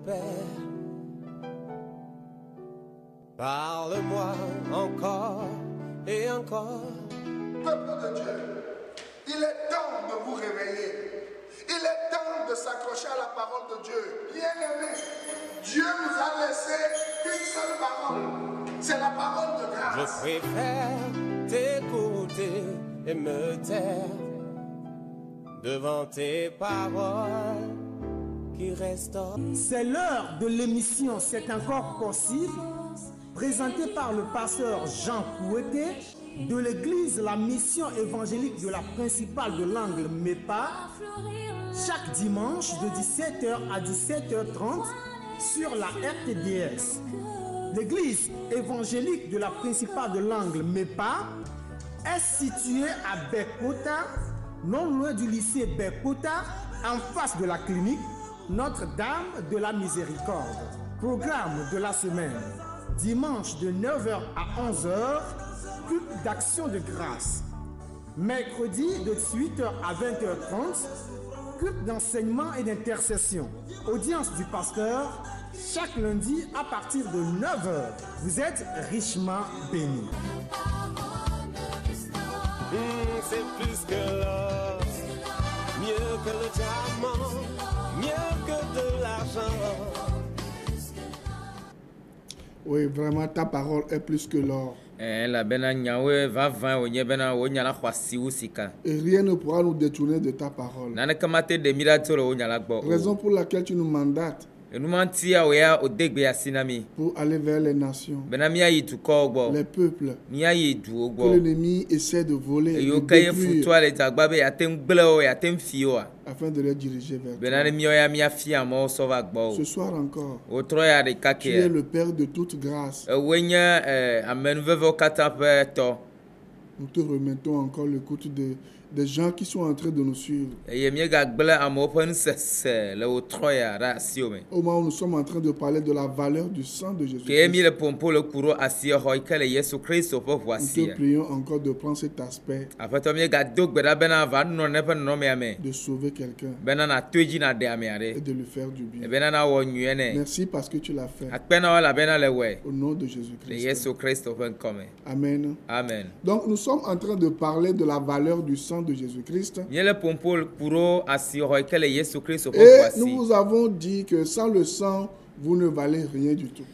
Père, parle-moi encore et encore. Peuple de Dieu, il est temps de vous réveiller. Il est temps de s'accrocher à la parole de Dieu. Bien-aimé, Dieu nous a laissé une seule parole. C'est la parole de grâce. Je préfère t'écouter et me taire devant tes paroles qui restaurent. C'est l'heure de l'émission C'est encore possible, présentée par le pasteur Jean Kouété de l'église La Mission évangélique de la principale de l'Angle MEPA, chaque dimanche de 17h à 17h30 sur la RTDS. L'église évangélique de la principale de l'Angle MEPA est située à Bekota, non loin du lycée Bekota, en face de la clinique Notre-Dame de la Miséricorde. Programme de la semaine. Dimanche de 9h à 11h, culte d'action de grâce. Mercredi de 18h à 20h30, culte d'enseignement et d'intercession. Audience du pasteur chaque lundi à partir de 9h. Vous êtes richement bénis. C'est plus que l'or, mieux que le diamant, mieux que de l'argent. Oui, vraiment, ta parole est plus que l'or. La bena nyawe va van onye bena onyala khwasi usika. Et rien ne pourra nous détourner de ta parole. Nane kamate de miratoro onyala gbo. Raison pour laquelle tu nous mandates. Enumantia oya odegbe asinami. Pour aller vers les nations. Benamia yitukọ gbo. Les peuples. Nia yidu gbo. Que l'ennemi essaie de voler. Et yo kaye futoa le tagbabe yatem gbelo yatem fioa. Afin de les diriger vers toi. Benane mioya mia fia mo sova gbo. Ce soir encore. Otroya de kake. Tu es le Père de toute grâce. Wenya amenvevo katape to. Nous te remettons encore l'écoute des gens qui sont en train de nous suivre. Au moment où nous sommes en train de parler de la valeur du sang de Jésus. Nous te prions encore de prendre cet aspect, de sauver quelqu'un et de lui faire du bien. Merci parce que tu l'as fait. Au nom de Jésus-Christ. Amen. Amen. Donc nous sommes en train de parler de la valeur du sang de Jésus-Christ. Et nous vous avons dit que sans le sang, vous ne valez rien du tout.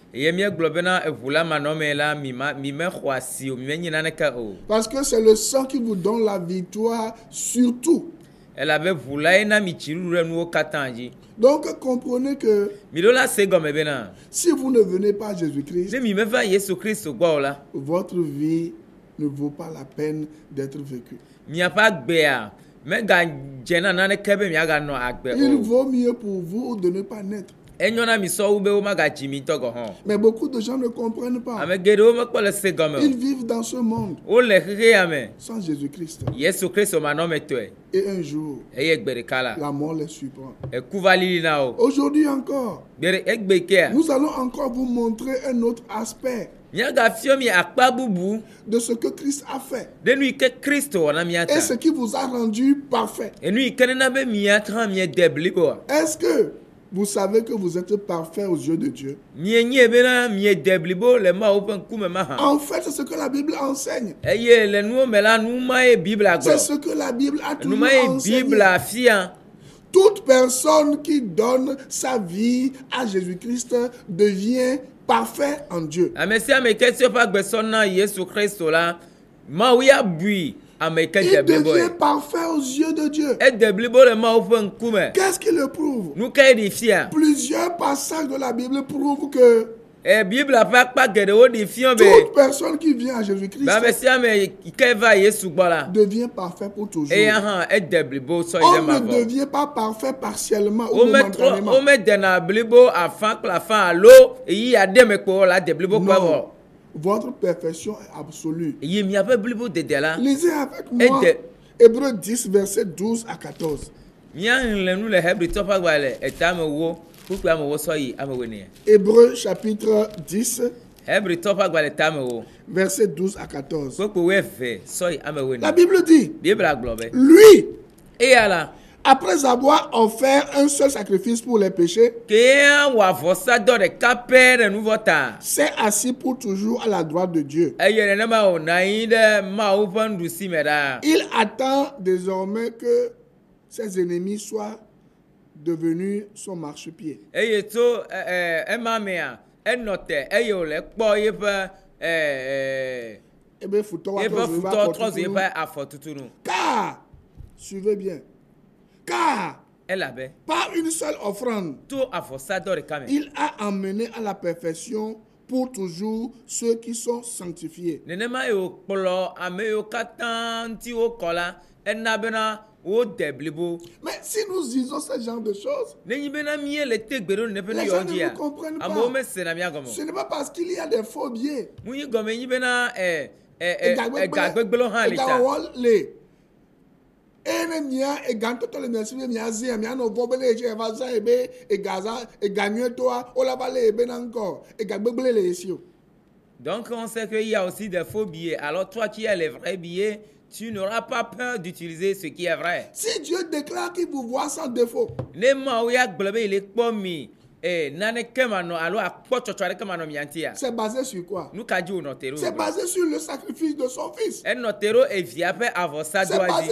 Parce que c'est le sang qui vous donne la victoire sur tout. Donc comprenez que si vous ne venez pas à Jésus-Christ, votre vie ne vaut pas la peine d'être vécue. Il vaut mieux pour vous de ne pas naître. Mais beaucoup de gens ne comprennent pas. Ils vivent dans ce monde sans Jésus-Christ. Et un jour, la mort les surprend. Aujourd'hui encore, nous allons encore vous montrer un autre aspect de ce que Christ a fait et ce qui vous a rendu parfait. Est-ce que vous savez que vous êtes parfait aux yeux de Dieu? En fait, c'est ce que la Bible enseigne. C'est ce que la Bible a toujours enseigné. Toute personne qui donne sa vie à Jésus-Christ devient parfait en Dieu. Il devient parfait aux yeux de Dieu. Qu'est-ce qui le prouve? Plusieurs passages de la Bible prouvent que toute personne qui vient à Jésus-Christ devient parfait pour toujours. On ne devient pas parfait partiellement ou momentanément. Non. Votre perfection est absolue. Lisez avec moi Hébreux 10, verset 12 à 14. Hébreux chapitre 10, verset 12 à 14. La Bible dit, lui, Après avoir offert un seul sacrifice pour les péchés, s'est assis pour toujours à la droite de Dieu. Il attend désormais que ses ennemis soient devenus son marchepied. Car, suivez bien, car par une seule offrande, il a amené à la perfection pour toujours ceux qui sont sanctifiés. Mais si nous disons ce genre de choses, les gens ne nous comprennent pas. Ce n'est pas parce qu'il y a des faux billets. Donc on sait qu'il y a aussi des faux billets. Alors toi qui as les vrais billets, tu n'auras pas peur d'utiliser ce qui est vrai. Si Dieu déclare qu'il vous voit sans défaut, c'est basé sur quoi? C'est basé sur le sacrifice de son fils. C'est basé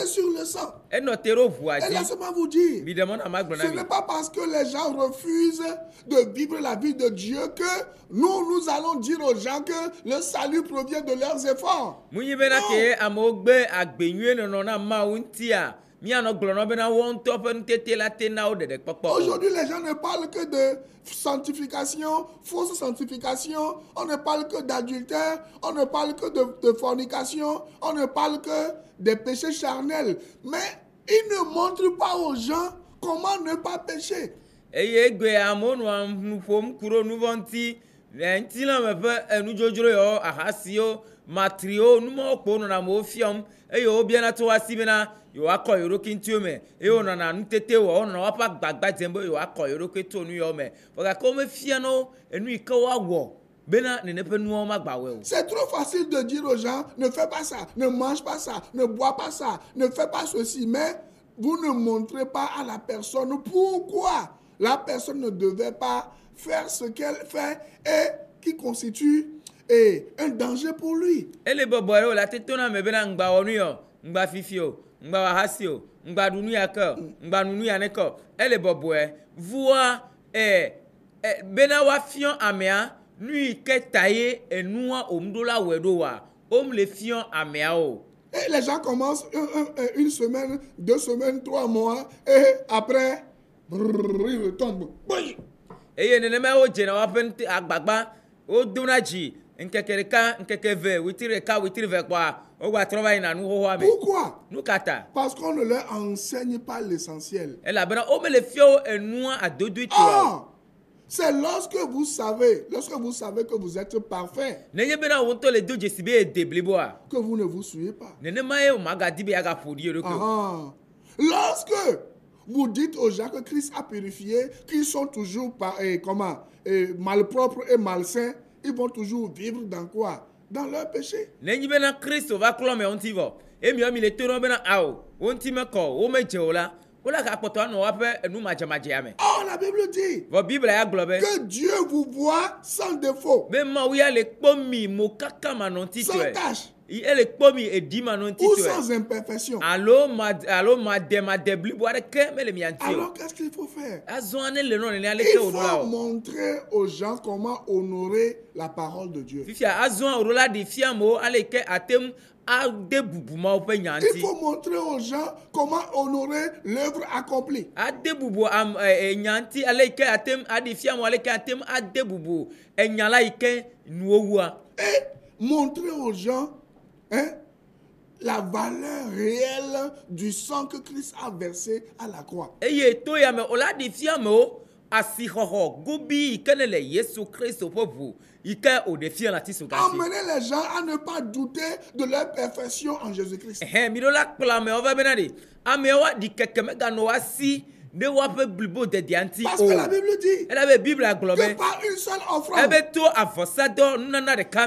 sur le sang. Et laissez-moi vous dire, ce n'est pas parce que les gens refusent de vivre la vie de Dieu que nous allons dire aux gens que le salut provient de leurs efforts. Aujourd'hui, les gens ne parlent que de sanctification, fausse sanctification, on ne parle que d'adultère, on ne parle que de fornication, on ne parle que des péchés charnels. Mais ils ne montrent pas aux gens comment ne pas pécher. C'est trop facile de dire aux gens, ne fais pas ça, ne mange pas ça, ne bois pas ça, ne fais pas ceci, mais vous ne montrez pas à la personne pourquoi la personne ne devait pas faire ce qu'elle fait et qui constitue un danger pour lui. Et les gens commencent une semaine, 2 semaines, 3 mois, et après, ils retombent. Pourquoi? Parce qu'on ne leur enseigne pas l'essentiel. C'est lorsque vous savez que vous êtes parfait, que vous ne vous souillez pas. Lorsque vous dites aux gens que Christ a purifié, qu'ils sont toujours malpropres et malsains, ils vont toujours vivre dans quoi? Dans leur péché. La Bible dit que Dieu vous voit sans défaut, sans tâche ou sans imperfection. Alors qu'est-ce qu'il faut faire? Il faut montrer aux gens comment honorer la parole de Dieu. Il faut montrer aux gens comment honorer l'œuvre accomplie. Et montrer aux gens la valeur réelle du sang que Christ a versé à la croix. Emmener les gens à ne pas douter de leur perfection en Jésus-Christ. Parce que la Bible dit que par une seule offrande,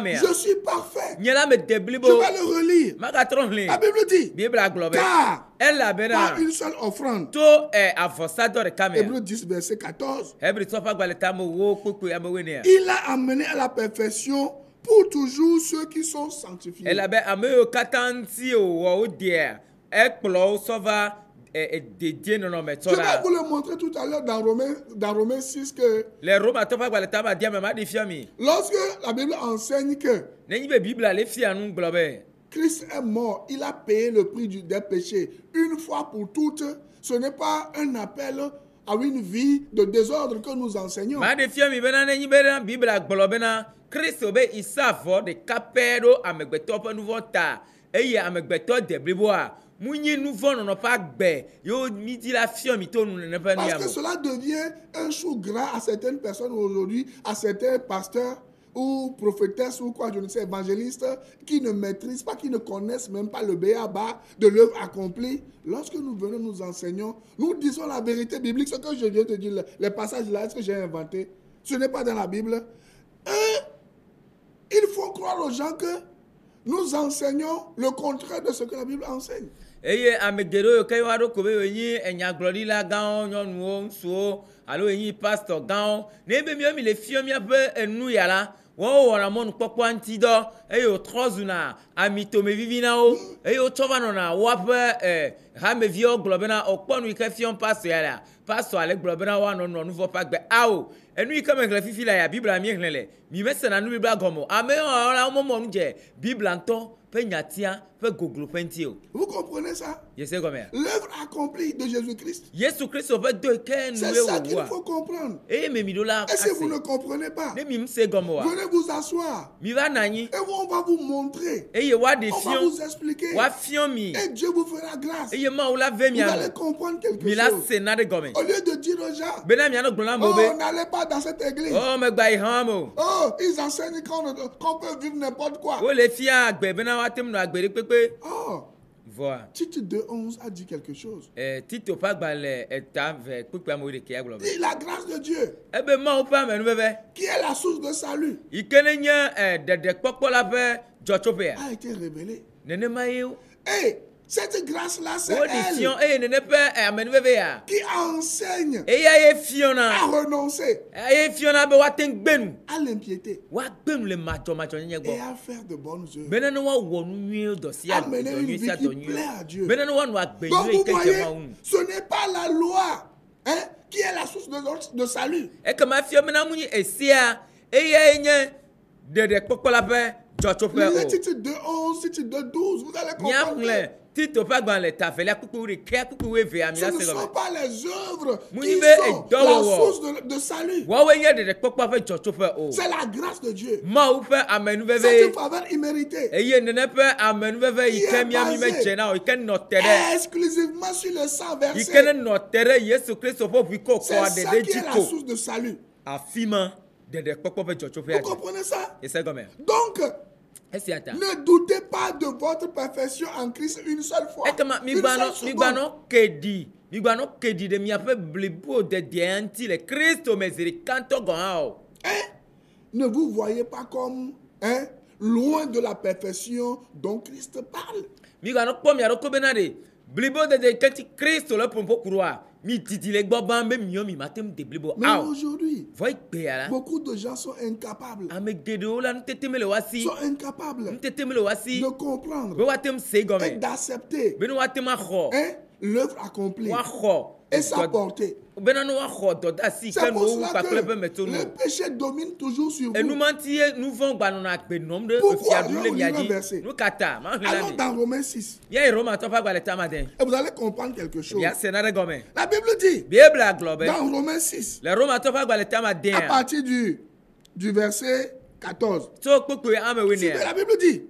je suis parfait. Je vais le relire. La Bible dit, car par une seule offrande, Hébreux 10, verset 14, il a amené à la perfection pour toujours ceux qui sont sanctifiés. Je vais vous le montrer tout à l'heure dans Romains 6 que lorsque la Bible enseigne que Christ est mort, il a payé le prix des péchés une fois pour toutes, ce n'est pas un appel à une vie de désordre que nous enseignons. Christ be isafo de capero amegbeto pe nouveau ta eye amegbeto de bliboa munyi nouveau non pas gbe yo midi la fion mi to nous ne pas ni. Parce que cela devient un chou gras à certaines personnes aujourd'hui, à certains pasteurs ou prophétesses ou quoi, je ne sais, évangélistes qui ne maîtrisent pas, qui ne connaissent même pas le béaba de l'œuvre accomplie. Lorsque nous venons, nous enseignons, nous disons la vérité biblique. Ce que je viens de dire, les passages là, est-ce que j'ai inventé? Ce n'est pas dans la Bible. Il faut croire aux gens que nous enseignons le contraire de ce que la Bible enseigne. Eye amegero yo kayo ado ko be yin enyaglori la gan nyonu o nso alo yin pastor gan ne be mi le fio mi abe enu yala won wora mon popo anti do eyo trozuna amito me vivina o eyo tobano na wape ha me vio globena okponu ike fion pastor yala pastor ale globena wa no no pas gbe awo enu ike me gle fifi la ya bible mi hlele mi mese na nu bible gomo ame o la mo mo nje bible anto. Vous comprenez ça? L'œuvre accomplie de Jésus-Christ. C'est ça qu'il faut comprendre. Et si vous ne comprenez pas, venez vous asseoir. Et on va vous montrer. On va vous expliquer. Et Dieu vous fera grâce. Vous allez comprendre quelque chose. Au lieu de dire aux gens, on n'allait pas dans cette église. Oh, ils enseignent qu'on peut vivre n'importe quoi. Oh, Tite 2:11 a dit quelque chose. Dit la grâce de Dieu, qui est la source de salut, a été révélée. Et cette grâce-là, c'est elle qui enseigne à renoncer à l'impiété et à faire de bonnes œuvres, à mener une vie qui plaît à Dieu. Donc vous voyez, ce n'est pas la loi qui est la source de salut. Lisez Tite 2:11, Tite 2:12, vous allez comprendre. Ce ne sont pas les œuvres qui sont la source de salut. C'est la grâce de Dieu. C'est une faveur imméritée qui est basée exclusivement sur le sang versé. C'est ça qui est la source de salut. Vous comprenez ça? Donc, ne doutez pas de votre perfection en Christ une seule fois. Ne vous voyez pas comme loin de la perfection dont Christ parle. Mais aujourd'hui, beaucoup de gens sont incapables de comprendre et d'accepter l'œuvre accomplie et sa portée. C'est pour cela que le péché domine toujours sur vous. Pourquoi on lit un verset? Alors dans Romains 6, et vous allez comprendre quelque chose. La Bible dit, dans Romains 6, à partir du verset 14, la Bible dit,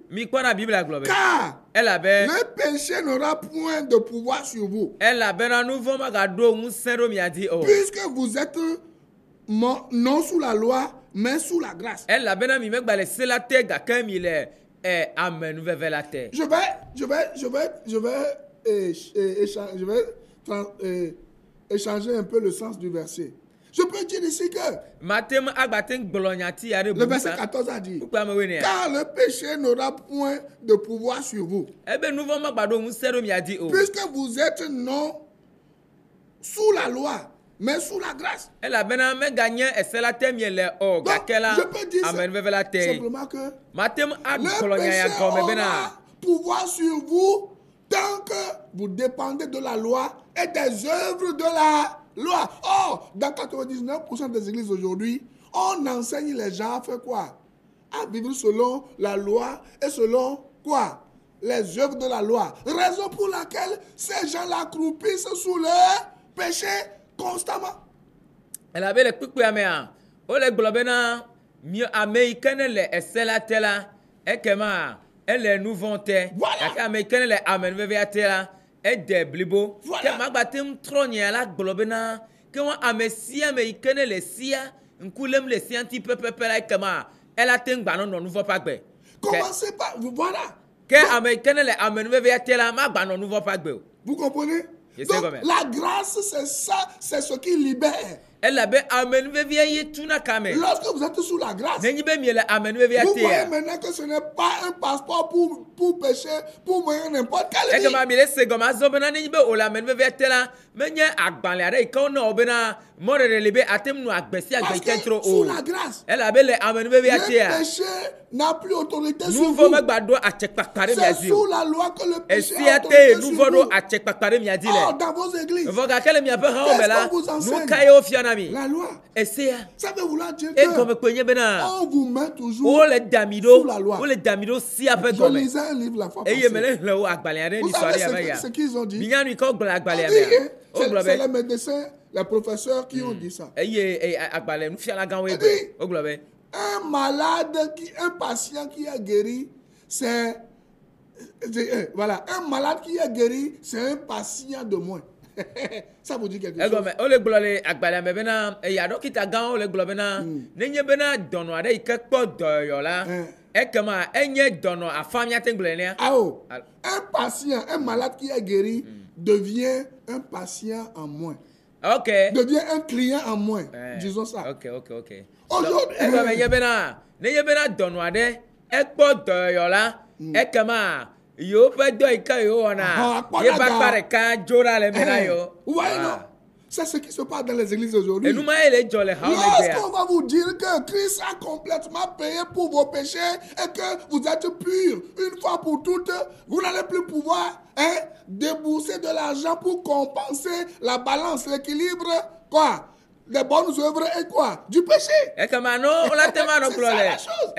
car le péché n'aura point de pouvoir sur vous, puisque vous êtes non sous la loi, mais sous la grâce. Je vais échanger un peu le sens du verset. Je peux dire ici que le verset 14 a dit, car le péché n'aura point de pouvoir sur vous. Puisque vous êtes non sous la loi, mais sous la grâce. Donc, je peux dire simplement que le péché aura pouvoir sur vous tant que vous dépendez de la loi et des œuvres de la loi. Or, dans 99% des églises aujourd'hui, on enseigne les gens à faire quoi? À vivre selon la loi et selon quoi? Les œuvres de la loi. Raison pour laquelle ces gens-là croupissent sous le péché constamment. Elle avait les coups à méa. Oh, les globena, mieux américaine, les esselatela, et kema, elle est nouveau terre. La américaine, les amen, veveatela. Et des blibo que magbatem tronia la globena que on amesia me ikene le sia nkulem le sia anti pepe la kama elle a tengba non nouveau pas gbe commencez par voilà que américaine le amen veut atela magba non nouveau pas gbe vous comprenez. Donc, la grâce c'est ça, c'est ce qui libère. Lorsque vous êtes sous la grâce, vous voyez maintenant que ce n'est pas un passeport pour pécher, pour mourir n'importe quelle vie. Parce que sous la grâce, le péché n'a plus autorité sur vous. C'est sous la loi que le péché a autorité sur vous. Or, dans vos églises, qu'est-ce qu'on vous enseigne? La loi. Ça veut vouloir dire que on vous met toujours sous la loi. Je lisais un livre la fois passée. Vous savez ce qu'ils ont dit? C'est les médecins, les professeurs qui ont dit ça. Un malade, un patient qui est guéri, c'est... Voilà, un malade qui est guéri, c'est un patient de moins. Ça vous dit quelque chose? Un patient, un malade qui est guéri devient un patient en moins. Devient un client en moins. Disons ça. Aujourd'hui, yo pe do ika yo ona ye ba pare ka jora le mena yo. C'est ce qui se passe dans les églises aujourd'hui. Lorsqu'on va vous dire que Christ a complètement payé pour vos péchés et que vous êtes purs une fois pour toutes, vous n'allez plus pouvoir débourser de l'argent pour compenser la balance, l'équilibre, quoi? Les bonnes œuvres et quoi? Du péché. C'est ça la chose.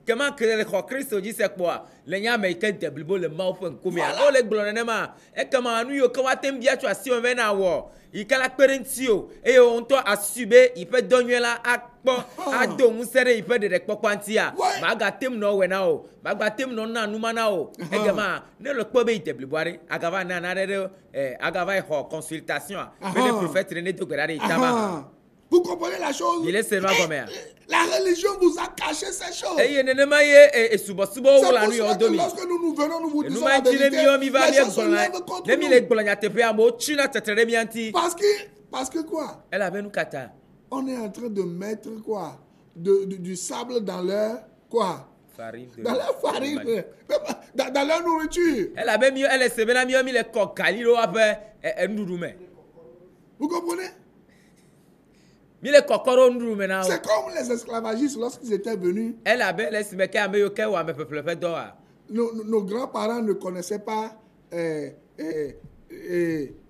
Comment que le Christ dit c'est quoi? Les gens américains de Bible le mal pour combien? Oh les glonema. Et comment nous yo quand t'aimes bien tu as si on vient à voir. Il quand la parentio et on doit assumer il peut donner la a donc serrer il peut de quantia. Magatem no wenao. Magatem no na numanao. Et comment ne le quoi be Bible boire agava na na agava ho consultation. Le prophète René de Guerrari tama. Vous comprenez la chose? Il est seulement comme ça. La religion vous a caché ces choses. C'est pour cela que lorsque nous venons, nous vous disons la vérité, les gens se lèvent contre nous. Parce que quoi? On est en train de mettre quoi? Du sable dans leur quoi? Dans leur farine, dans leur nourriture. Vous comprenez? C'est comme les esclavagistes lorsqu'ils étaient venus. Nos grands-parents ne connaissaient pas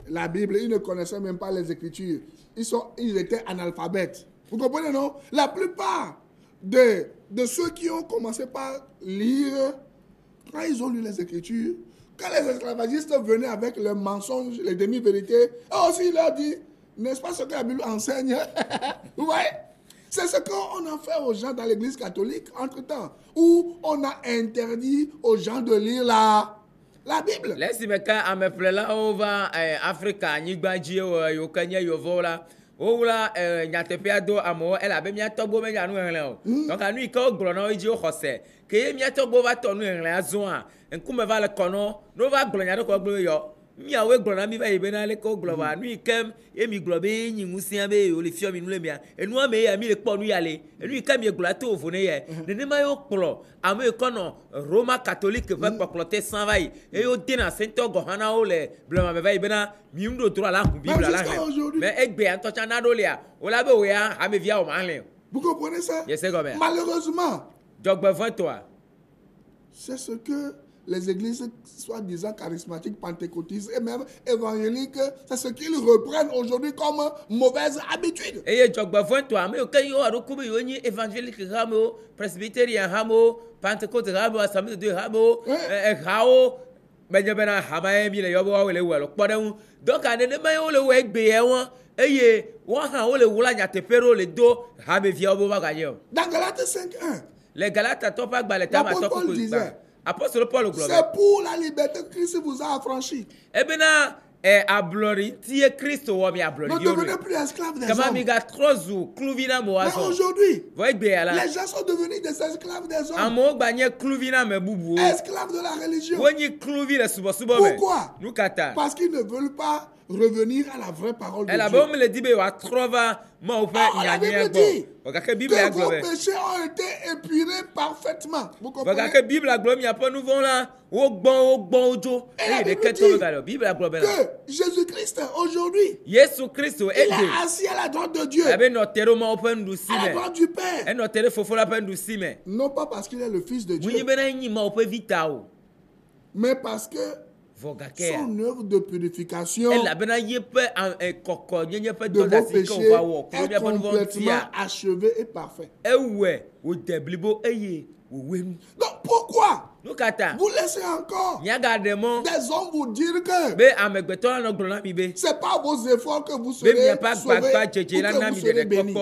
la Bible, ils ne connaissaient même pas les Écritures. Ils étaient analphabètes. Vous comprenez, non? La plupart de ceux qui ont commencé par lire, quand ils ont lu les Écritures, quand les esclavagistes venaient avec leurs mensonges, les demi-vérités, aussi ils leur disent, n'est-ce pas ce que la Bible enseigne? Vous voyez? C'est ce qu'on a fait aux gens dans l'église catholique entre-temps, où on a interdit aux gens de lire la Bible. Laisse-moi quand on me plaît là, on va en Afrique, en Igbanji, au Kenya, au Vola. Oula nyatepia do amo elle a be mia togbo me nya nu enle o donc anu iko glo na oji o khose ke ye mia togbo va tonu enle azo a nkume va le kono no va glo nya do ko glo yo miawe glona mi va ibena le ko globa nu ikem emi globe nyi musia be o le fio mi nu le mia enu ame ya mi le kpo nu yale enu ikem ye gloa to ofune ye nene ma yo kplo ame kono Roma catholique va kpoklote san vai e yo dina sento gohana o le blema me va ibena mi ndo tro ala ku bible ala mais egbe anto chana do lia o la be o ya ame via o manle. Vous comprenez ça? Yes, malheureusement, c'est ce que les églises soi-disant charismatiques, pentecôtistes et même évangéliques, c'est ce qu'ils reprennent aujourd'hui comme mauvaise habitude. Et évangélique ramo, presbytérien ramo, pentecôte ramo, assemblée de Dieu ramo, rao, benjabena hamae mi le yobo wele welo kpodemu. Donc anene mayo le we gbe yen eye won han o le wula nya tepero le do ha me via obo magaye. Dans Galates 5:1. Les Galates top pas gba le tama top ko. Apôtre Paul globe. C'est pour la liberté que Christ vous a affranchi. E bena ablori tie Christ wo mi ablori yo. Ne devenez plus esclaves des hommes. Kama mi ga trozu kluvina mo aso. Mais aujourd'hui, les gens sont devenus des esclaves des hommes. Amo gba nye kluvina me bubu. Esclaves de la religion. Woni kluvi le subo subo me. Pourquoi? Nukata. Parce qu'ils ne veulent pas revenir à la vraie parole de Dieu. La Bible le dit be wa trova ma o fe nyanye gbo. Que vos péchés ont été épurés parfaitement. Vous comprenez? Que Bible la gloire, il y a pas nouveau là. Que Jésus-Christ aujourd'hui, est assis à la droite de Dieu, à la droite du Père. Non pas parce qu'il est le Fils de Dieu, mais parce que son œuvre de purification de vos péchés est complètement achevée et parfaite. Donc pourquoi vous laissez encore des hommes vous dire que c'est pas vos efforts que vous serez sauvés ou que vous serez bénis?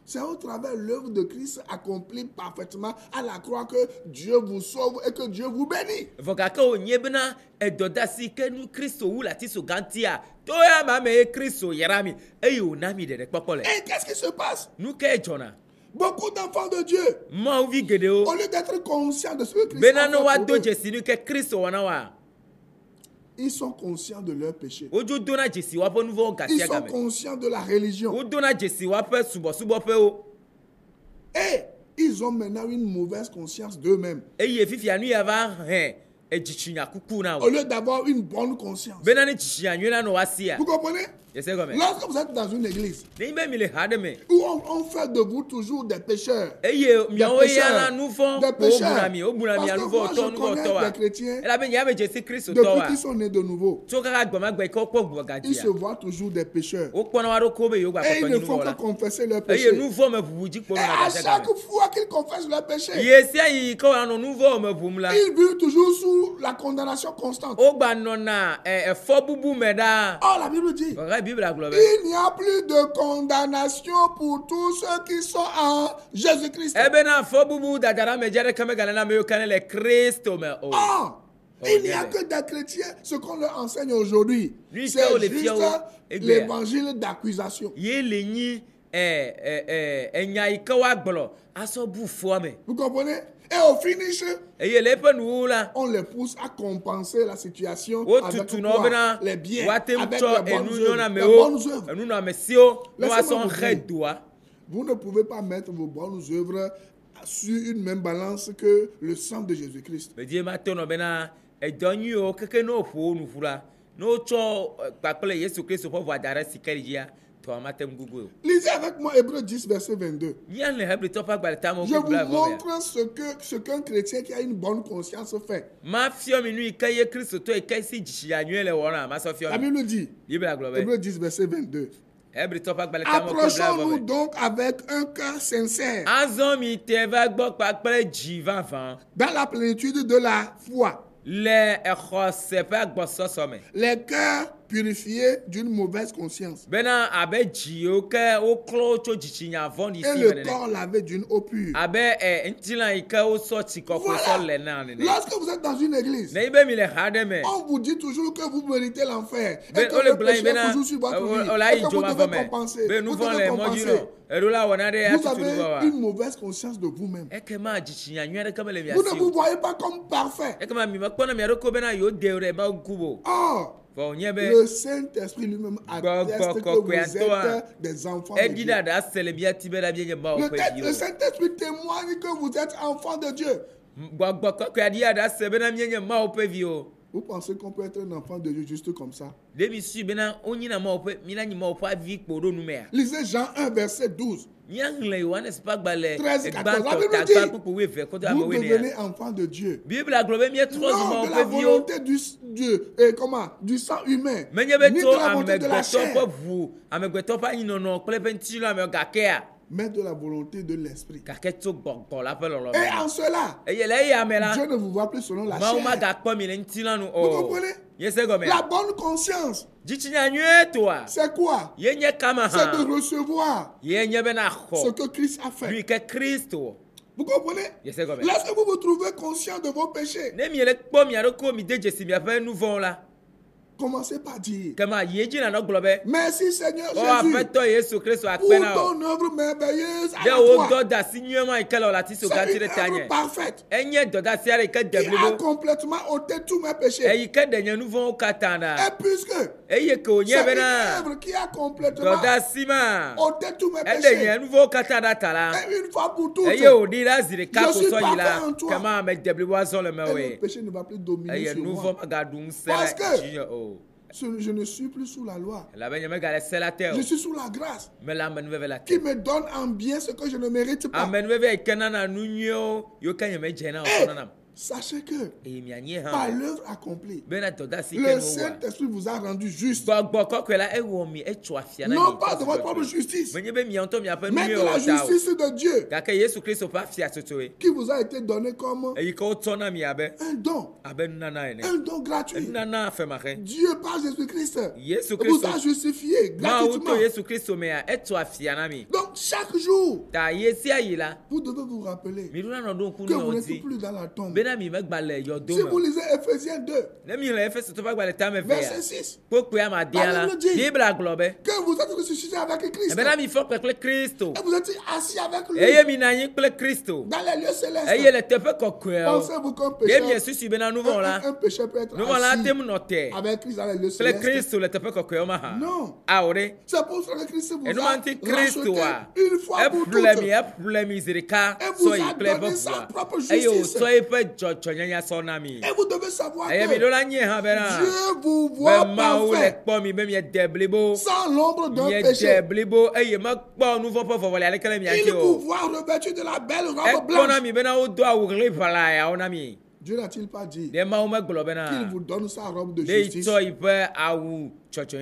C'est au travers de l'œuvre de Christ accomplie parfaitement à la croix que Dieu vous sauve et que Dieu vous bénit. Et qu'est-ce qui se passe? Beaucoup d'enfants de Dieu, au lieu d'être conscients de ce que Christ a fait, ils sont conscients de leur péché. Ils sont conscients de la religion. Et ils ont maintenant une mauvaise conscience d'eux-mêmes. Au lieu d'avoir une bonne conscience. Vous comprenez? Lorsque vous êtes dans une église où on fait de vous toujours des pécheurs, parce que moi je connais des chrétiens depuis qu'ils sont nés de nouveau, ils se voient toujours des pécheurs et ils ne font que confesser leurs péchés. Et à chaque fois qu'ils confessent leurs péchés, ils vivent toujours sous la condamnation constante. Oh, la Bible dit il n'y a plus de condamnation pour tous ceux qui sont en Jésus-Christ. Il n'y a que des chrétiens, ce qu'on leur enseigne aujourd'hui, c'est juste l'évangile d'accusation. Vous comprenez? Et au finish, on les pousse à compenser la situation avec quoi? Les biens, avec les bonnes œuvres. Vous ne pouvez pas mettre vos bonnes œuvres sur une même balance que le sang de Jésus-Christ. Lisez avec moi Hébreux 10, verset 22. Je vous montre ce qu'un chrétien qui a une bonne conscience fait. La Bible dit, Hébreux 10, verset 22. Approchons-nous donc avec un cœur sincère dans la plénitude de la foi. Les cœurs purifié d'une mauvaise conscience. Et le corps lavé d'une eau pure. Voilà. Lorsque vous êtes dans une église, on vous dit toujours que vous méritez l'enfer. Et que le péché est toujours sur votre vie. Et que vous devez compenser. Vous devez compenser. Vous avez une mauvaise conscience de vous-même. Vous ne vous voyez pas comme parfait. Or, le Saint-Esprit lui-même atteste que vous êtes des enfants de Dieu. Le Saint-Esprit témoigne que vous êtes enfants de Dieu. Vous pensez qu'on peut être un enfant de Dieu juste comme ça? Lisez Jean 1, verset 12. 13, 14. La Bible dit, vous devenez enfant de Dieu. Non de la volonté du sang humain, ni de la volonté de la chair, mais de la volonté de l'esprit. Et en cela, Dieu ne vous voit plus selon la chair. Vous comprenez? La bonne conscience, c'est quoi? C'est de recevoir ce que Christ a fait. Vous comprenez? Lorsque vous vous trouvez conscient de vos péchés, commencez par dire merci Seigneur Jésus pour ton œuvre merveilleuse à la croix. C'est une œuvre parfaite qui a complètement ôté tous mes péchés. Et puisque c'est une œuvre qui a complètement ôté tous mes péchés, et une fois pour toutes, je suis parfait en toi. Et le péché ne va plus dominer sur moi. Parce que je ne suis plus sous la loi. Je suis sous la grâce qui me donne en bien ce que je ne mérite pas. Sachez que par l'œuvre accomplie, le Saint-Esprit vous a rendu juste. Non pas de votre propre justice, mais de la justice de Dieu qui vous a été donné comme un don gratuit. Dieu par Jésus-Christ vous a justifié gratuitement. Donc chaque jour, vous devez vous rappeler que vous n'êtes plus dans la tombe. Si vous lisez Ephésiens 2, verset 6, la Bible dit que vous êtes ressuscité avec Christ. Et vous êtes assis avec lui dans les lieux célestes. Pensez-vous qu'un pécheur peut être assis avec Christ dans les lieux célestes? Non. C'est pour ça que Christ vous a racheté une fois pour toutes. Et vous a donné sa propre justice. Et vous devez savoir que Dieu vous voit parfait, sans l'ombre d'un péché. Il vous voit revêtu de la belle robe blanche. Dieu n'a-t-il pas dit qu'il vous donne sa robe de justice? Les dons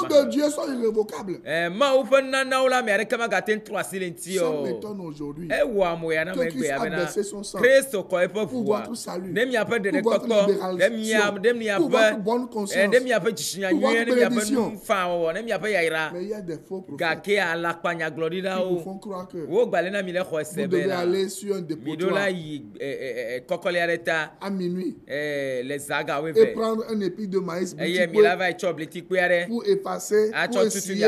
de Dieu sont irrévocables. Ça m'étonne aujourd'hui que Christ a versé son sang pour votre salut, pour votre libération, pour votre bonne conscience, pour votre bénédiction. Mais il y a des faux prophètes qui vous font croire que vous devez aller sur un dépotoir à minuit et prendre un épi de maïs pour effacer, pour essuyer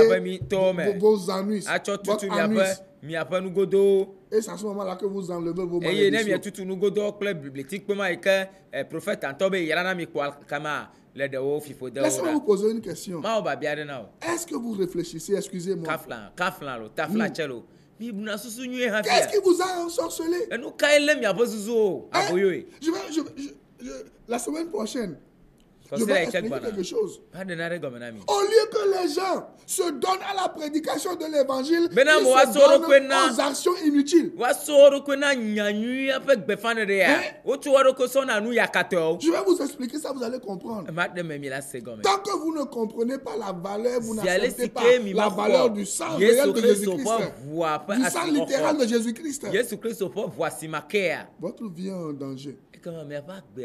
vos anus, votre anus. Et c'est à ce moment-là que vous enlevez vos malédictions. Laissez-moi vous poser une question. Est-ce que vous réfléchissez, excusez-moi, qu'est-ce qui vous a ensorcelé? La semaine prochaine, je vais expliquer quelque chose. Au lieu que les gens se donnent à la prédication de l'évangile, ils se donnent aux actions inutiles. Je vais vous expliquer ça, vous allez comprendre. Tant que vous ne comprenez pas la valeur, vous n'acceptez pas la valeur du sang réel de Jésus-Christ, du sang littéral de Jésus-Christ, votre vie est en danger.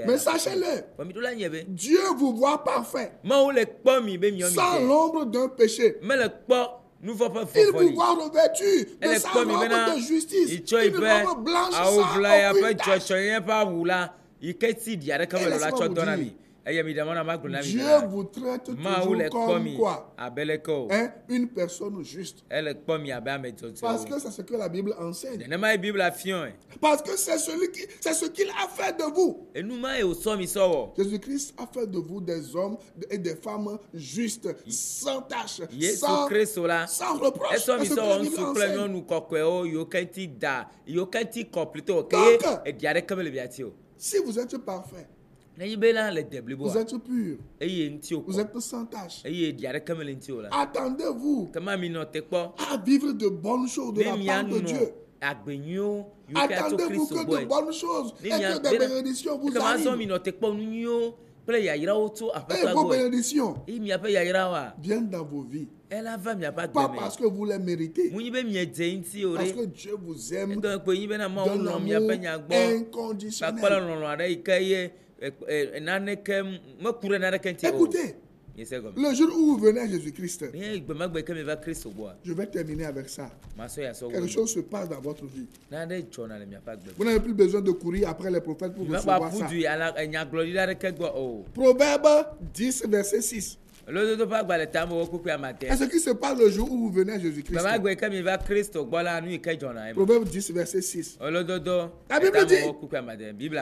Mais sachez-le, Dieu vous voit parfait, sans l'ombre d'un péché. Il vous voit revêtu de sa robe de justice, une robe blanche sans aucune tache. Dieu vous traite toujours comme quoi? Une personne juste. Parce que c'est ce que la Bible enseigne. Parce que c'est ce qu'il a fait de vous. Jésus-Christ a fait de vous des hommes et des femmes justes, sans tache, sans reproche. C'est ce que la Bible enseigne. Donc, si vous êtes parfait, vous êtes pur, vous êtes sans tâche, attendez-vous à vivre de bonnes choses de la part de Dieu. Attendez-vous que de bonnes choses et que des bénédictions vous arrivent. Et vos bénédictions viennent dans vos vies. Pas parce que vous les méritez, parce que Dieu vous aime d'un amour inconditionnel. Écoutez, le jour où vous venez à Jésus-Christ, je vais terminer avec ça. Quelque chose se passe dans votre vie. Vous n'avez plus besoin de courir après les prophètes pour recevoir ça. Proverbe 10, verset 6. Est-ce qui se passe le jour où vous venez à Jésus-Christ? Proverbe 10, verset 6. La Bible dit, il y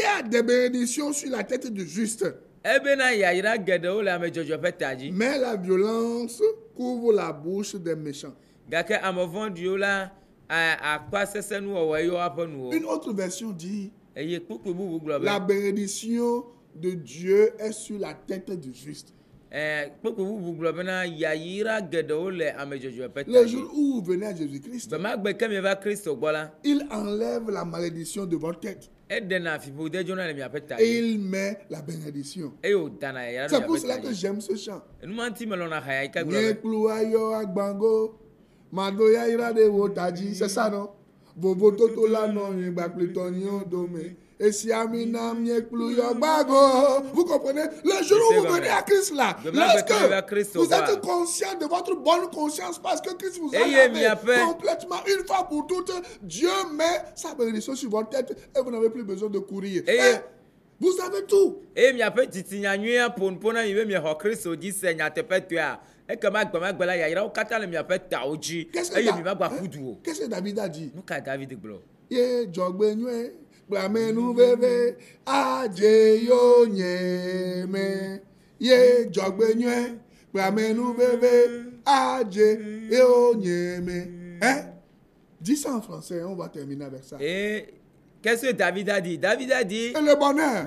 a des bénédictions sur la tête du juste, mais la violence couvre la bouche des méchants. Une autre version dit, la bénédiction de Dieu est sur la tête du juste. Le jour où vous venez à Jésus-Christ, il enlève la malédiction de votre tête et il met la bénédiction. C'est pour cela que j'aime ce chant. C'est ça, non? Et si vous comprenez, le jour où vous venez à Christ là, lorsque vous êtes conscient de votre bonne conscience parce que Christ vous a lavé complètement une fois pour toutes, Dieu met sa bénédiction sur votre tête et vous n'avez plus besoin de courir. Vous savez tout. Qu'est-ce que David a dit? Blamenu bebe aje yo nyeme ye jogbenye blamenu bebe aje yo nyeme. Dis ça en français, on va terminer avec ça. Qu'est-ce que David a dit? David a dit, et le bonheur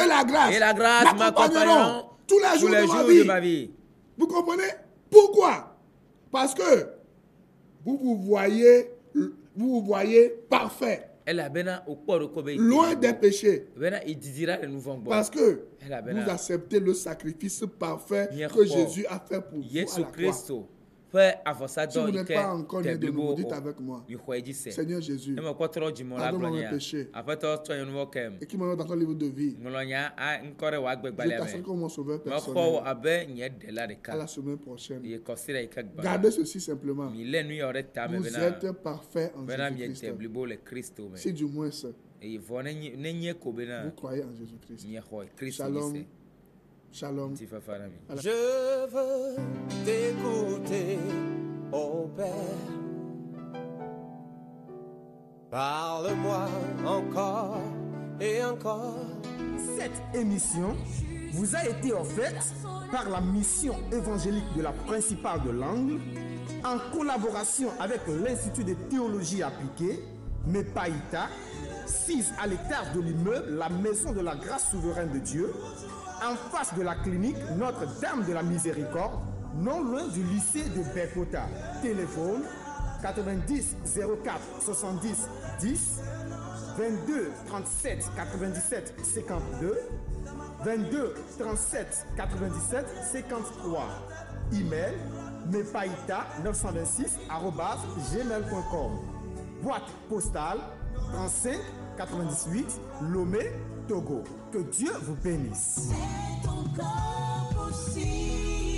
et la grâce m'accompagneront tous les jours de ma vie. Vous comprenez? Pourquoi? Parce que vous vous voyez parfait, loin des péchés, parce que vous acceptez le sacrifice parfait que Jésus a fait pour vous à la croix. Si vous n'êtes pas encore né de nouveau, dites avec moi, Seigneur Jésus, pardonne-moi mes péchés et qui m'envoie dans ton livre de vie. Je t'assure comme mon sauveur personnel. À la semaine prochaine. Gardez ceci simplement. Vous êtes parfait en Jésus-Christ. Si du moins vous croyez en Jésus-Christ. Shalom. Shalom. Je veux t'écouter, ô Père. Parle-moi encore et encore. Cette émission vous a été offerte par la mission évangélique de la Principale de l'Angle en collaboration avec l'Institut de théologie appliquée, MEPAITA, 6 à l'étage de l'immeuble La Maison de la Grâce Souveraine de Dieu, en face de la clinique Notre-Dame de la Miséricorde, non loin du lycée de Bekota. Téléphone 90 04 70 10 22 37 97 52 22 37 97 53. Email mepaita926@gmail.com. Boîte postale 35 98, Lomé, Togo. Que Dieu vous bénisse. C'est encore possible.